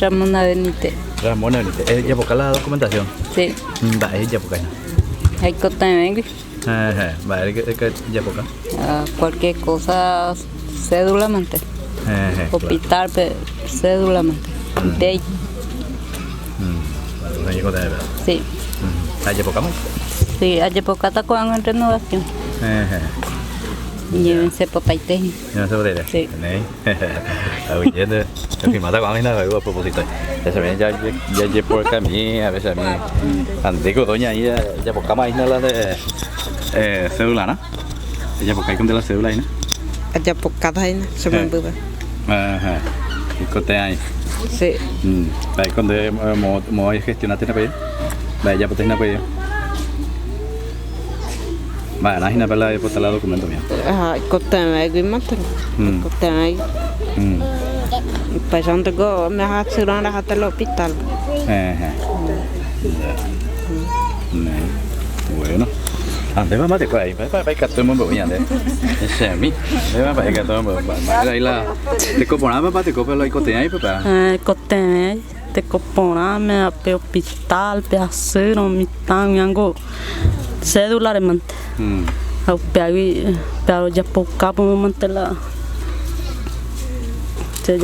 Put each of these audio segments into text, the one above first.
Ramona Benítez. Ramona Benítez. ¿Ya busca la documentación? Sí. Va, ya busca. Hay que también. Va, ya busca. Cualquier cosa, cédula mente. Hospital, cédula mente. De sí. ¿Hay poca más? Sí, hay poca está con renovación. Llévense por paite. Llévense por paite. Sí. Ahorita, en fin, mata con a propósito. Ya se ven, ya por camino, a veces a mí. Antes doña ahí, ya por cama, la de cédula, ¿no? Ya por con de la cédula ahí, ¿no? Ya por cada año se me olvida. ¿Y cote ahí? Sí. Ahí cuando me voy a gestionar, ¿tiene para ir? Vaya, ya puedes ir para ir. Vaya, no hay nada para ir la documento mío. Cote me voy a matar. Cote me pues donde go me ha hecho una hasta el hospital. Bueno. Antes vamos a te ahí, para que todo el mundo vaya de. Ese a mí. Para que todo el mundo ahí la te coponaba para te copar la cote ahí, papá. Cote te coponame pe hospital, pe acero, mi tan yango cédula de mente. Au pero ya poca por mantela.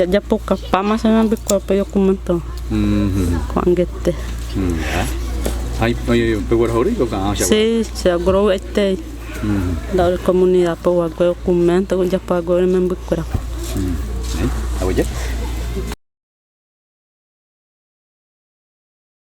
Ya poca pama se me bico pe documento. Con gete. Hay peor ahorita con sí, se agró la comunidad por algo documento ya pago en me bico. Oye.